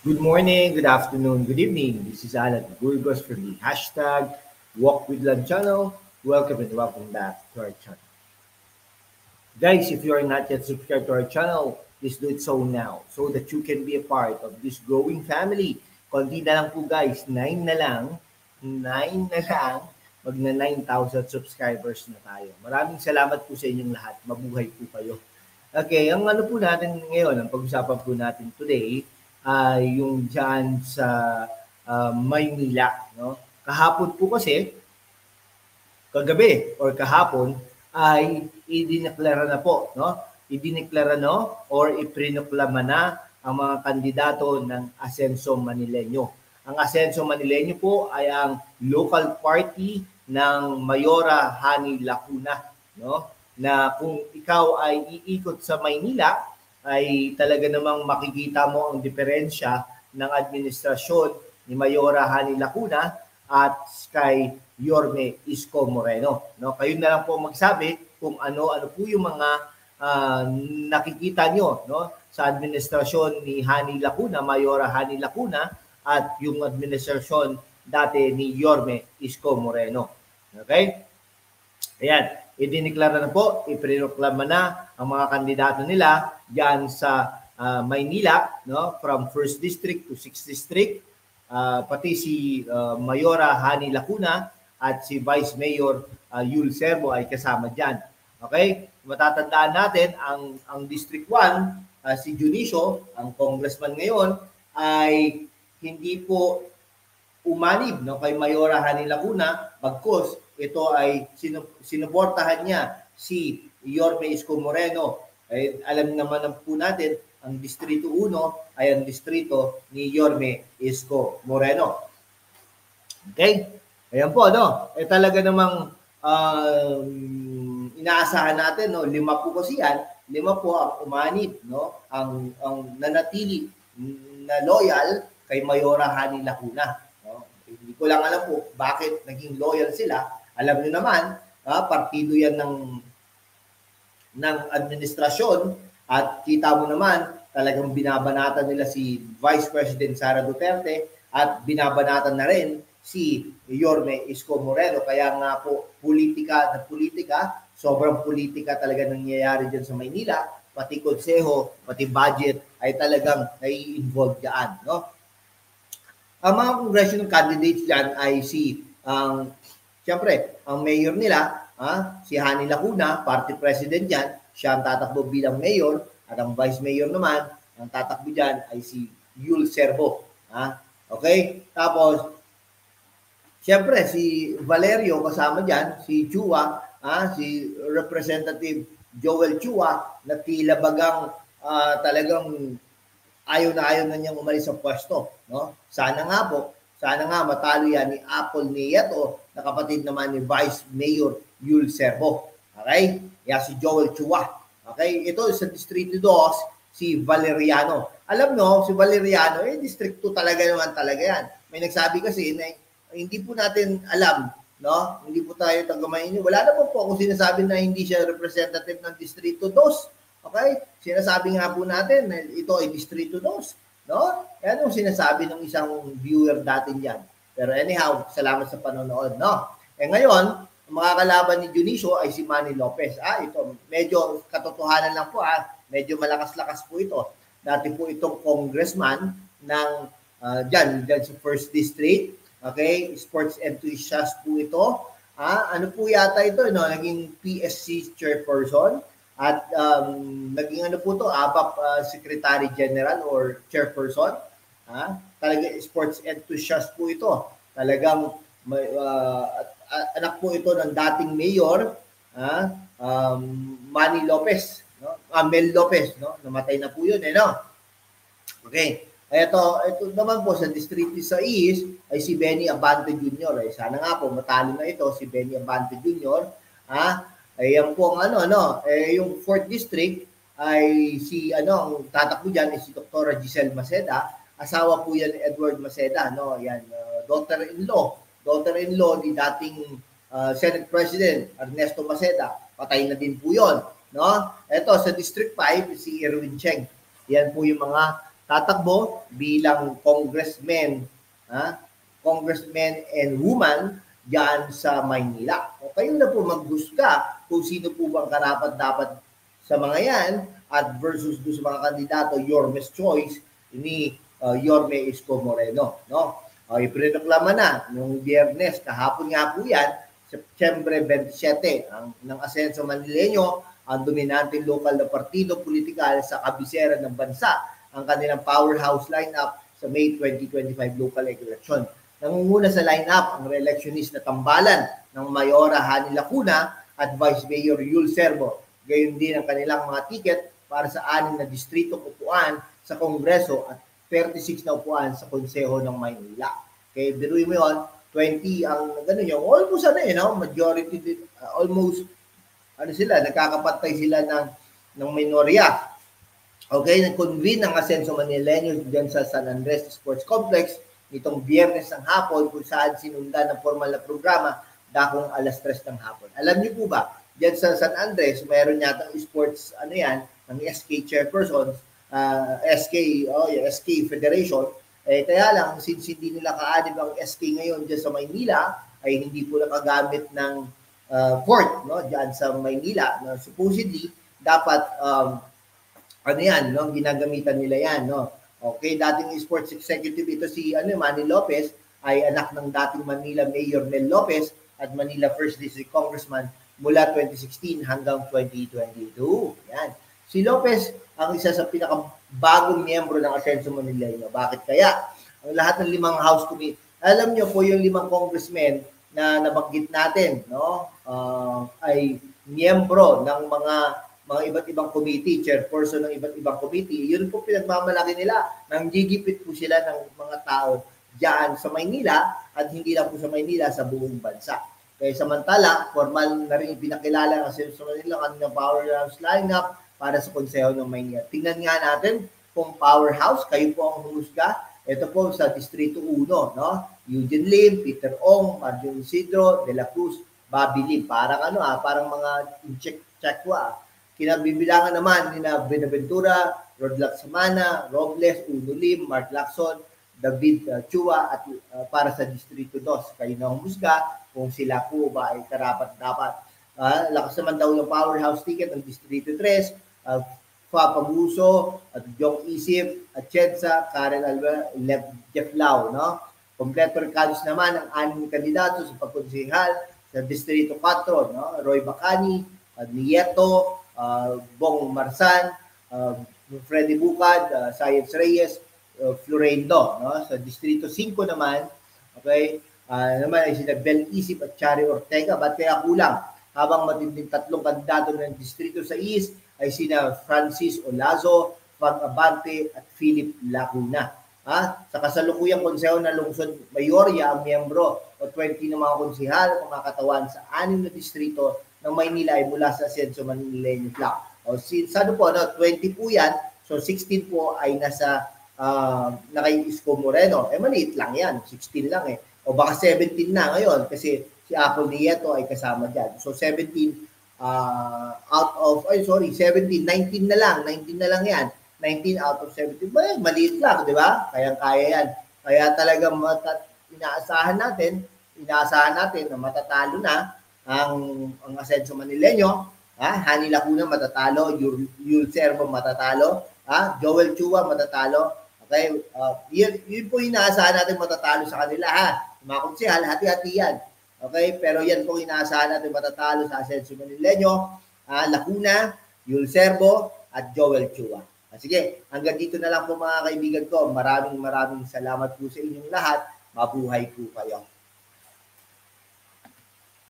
Good morning, good afternoon, good evening. This is Alan Burgos from the hashtag Walk with Land channel. Welcome and welcome back to our channel. Guys, if you are not yet subscribed to our channel, please do it so now so that you can be a part of this growing family. Konti na lang po guys, 9 na lang, magna 9,000 subscribers na tayo. Maraming salamat po sa inyong lahat. Mabuhay po kayo. Okay, ang ano po natin ngayon, ang pag-usapan po natin today, yung dyan sa Maynila. No? Kahapon po kasi, kagabi or kahapon, ay idineklara na po. No? Idineklara no? Or iprinoklama na ang mga kandidato ng Asenso Manileño. Ang Asenso Manileño po ay ang local party ng Mayora Hani Lacuna. No? Na kung ikaw ay iikot sa Maynila, ay talaga namang makikita mo ang diferensya ng administrasyon ni Mayora Hani Lacuna at kay Yorme Isko Moreno. No, kayo na lang po magsabi kung ano po yung mga nakikita nyo, no, sa administrasyon ni Hani Lacuna, Mayora Hani Lacuna, at yung administrasyon dati ni Yorme Isko Moreno. Okay? Ayan. Idineklara na po, iprinoklama na ang mga kandidato nila diyan sa Maynila, no, from 1st District to 6th District, pati si Mayora Hani Lacuna at si Vice Mayor Yul Serbo ay kasama diyan. Okay? Matatandaan natin ang District 1, si Junicio, ang congressman ngayon, ay hindi po umanib, no, kay Mayora Hani Lacuna, bagkus ito ay sinuportahan niya si Yorme Isko Moreno. Ay, alam naman po natin, ang Distrito 1 ay ang distrito ni Yorme Isko Moreno. Okay? Ayan po, no? Talaga namang inaasahan natin, no? 5 po kasi yan. 5 po ang umanib, no? Ang nanatili na loyal kay Mayora Hani Lacuna. No? Hindi ko lang alam po bakit naging loyal sila. Alam niyo naman, partido yan ng administrasyon at kita mo naman talagang binabanatan nila si Vice President Sara Duterte at binabanatan na rin si Yorme Isko Moreno. Kaya nga po, politika, sobrang politika talaga nangyayari dyan sa Maynila, pati konseho, pati budget ay talagang nai-involve dyan. No? Ang mga congressional candidates dyan ay siyempre, ang mayor nila, si Hani Lacuna, party president yan, siya ang tatakbo bilang mayor, at ang vice mayor naman, ang tatakbo dyan ay si Yul Serbo. Okay? Tapos, siyempre, si Valerio kasama dyan, si Chua, si Representative Joel Chua, na tila bagang talagang ayaw na niyang umalis sa pwesto. No? Sana nga matalo yan ni Apple Nieto, na kapatid naman ni Vice Mayor Yul Serbo. Okay? Yan si Joel Chua. Okay? Ito sa Distrito 2, si Valeriano. Alam no, si Valeriano, District 2 talaga yan. May nagsabi kasi na hindi po natin alam, no? Hindi po tayo taga-Maynila. Wala na po ako sinasabi na hindi siya representative ng Distrito 2. Okay? Sinasabi nga po natin na ito ay Distrito 2. No? Yan yung sinasabi ng isang viewer natin yan. Pero anyhow, salamat sa panonood. No? Ngayon, ang mga kalaban ni Junicio ay si Manny Lopez. Ito, medyo katotohanan lang po. Medyo malakas-lakas po ito. Dati po itong congressman ng dyan sa 1st District. Okay? Sports enthusiast po ito. Ano po yata ito? No? Naging PSC chairperson. At naging ABAP Secretary General or Chairperson. Talaga sports enthusiast po ito. Talagang anak po ito ng dating mayor, Manny Lopez. No? Mel Lopez. No? Namatay na po yun. No? Okay. Ito naman po sa Distrito 6 ay si Benny Abante Jr. Sana nga po matalo na ito si Benny Abante Jr. Ayan po ang yung 4th District ay ang tatakbo diyan ay si Dr. Giselle Maceda. Asawa po yan ni Edward Maceda, no? Yan, daughter-in-law ni dating Senate President Ernesto Maceda. Patay na din po 'yon, no? Ito sa District 5 si Erwin Cheng. Yan po yung mga tatakbo bilang congressmen and woman diyan sa Maynila. O kayo na po maghusga kung sino po bang karapat-dapat sa mga yan at versus do sa mga kandidato, Yorme's choice ni Yorme Isko Moreno. No? Ipinoklama na noong Biyernes, kahapon nga po yan, Setyembre 27, ng Asenso Manileño, ang dominanteng lokal na partido politikal sa kabisera ng bansa, ang kanilang powerhouse lineup sa May 2025 local election. Nangunguna sa lineup ang re-electionist na tambalan ng Mayora Hani Lacuna at Vice Mayor Yul Serbo. Gayon din ang kanilang mga ticket para sa 6 na distritong upuan sa Kongreso at 36 na upuan sa Konseho ng Maynila. Okay, biruin mo yun, 20 ang gano'n yun. Almost majority, almost, nagkakapatay sila ng minorya. Okay, nag-convene ng Asenso Manileño dyan sa San Andres Sports Complex nitong Biyernes ng hapon kung saan sinundan ng formal na programa dakong alas 3 ng hapon. Alam niyo po ba, dyan sa San Andres, mayroon yata sports, ng SK chairperson, SK Federation. Kaya lang, since hindi nila kaanib ang SK ngayon dyan sa Maynila, ay hindi po nakagamit ng court, no, dyan sa Maynila. No? Supposedly, dapat, ginagamitan nila yan, no? Okay, dating sports executive ito si Manny Lopez, ay anak ng dating Manila Mayor Mel Lopez at Manila First District Congressman mula 2016 hanggang 2022. Yan. Si Lopez ang isa sa pinakabagong miyembro ng Asenso Manileño. Bakit kaya? Ang lahat ng 5 House Committee, alam niyo po yung 5 congressmen na nabanggit natin, no? Ay miyembro ng mga iba't ibang committee, chairperson ng iba't ibang committee. Yun po pinagmamalaki nila. Nanggigipit po sila ng mga tao diyan sa Maynila at hindi lang po sa Maynila, sa buong bansa. Kaya samantala, formal na rin pinakilala ng Asenso Manila ang kanilang powerhouse lineup para sa Konseho ng Maynila. Tingnan nga natin kung powerhouse, kayo po ang humusga. Ito po sa Distrito 1, no? Eugene Lim, Peter Ong, Marjon Isidro, De La Cruz, Bobby Lim. Parang parang mga check-checkwa. Kinabibilangan naman ni na Benaventura, Rod Laksamana, Robles, Uno Lim, Mark Lacson, David Chua at para sa Distrito 2. Kayo na humusga kung sila po ba ay karapat-dapat. Lakas naman daw yung powerhouse ticket ng Distrito 3, Fa Pabuso, at Jong Isip, at Chensa, Karen Albert, Jeff Lau. No? Kompleto recados naman ang 6 kandidato sa pagkonsehal sa Distrito 4. No? Roy Bacani, Nieto, Bong Marsan, Freddy Bucad, Sayed Reyes, Florendo. No? Sa Distrito 5 naman, okay, naman ay sina Bel Isip at Chari Ortega. Ba't kaya kulang? Habang matinding 3 kandidato ng Distrito 6 ay sina Francis Olazo, Fag Abante at Philip Lacuna. Sa kasalukuyang konseho ng lungsod Mayorya, ang miyembro o 20 ng mga konsehal o mga katawan sa 6 na distrito ng Maynila ay mula sa Asenso Manileño Club. O sino po, 20 po yan, so 16 po ay nasa kay Isko Moreno. Maliit lang yan, 16 lang eh. O baka 17 na ngayon kasi si Apple Nieto ay kasama dyan. So 17 19 na lang yan. 19 out of 17, maliit lang, di ba? Kaya yan. Kaya talagang inaasahan natin na matatalo na ang Asenso Manileño. Hani Lacuna matatalo, Yul Serbo matatalo, Joel Chua matatalo. Okay? Yun po inaasahan natin matatalo sa kanila, mga konsehal, hati-hati yan. Okay? Pero yan po inaasahan natin matatalo sa Asenso Manileño, Lacuna, Yul Serbo, at Joel Chua. Sige, hanggang dito na lang po mga kaibigan ko. Maraming salamat po sa inyong lahat. Mabuhay po kayo.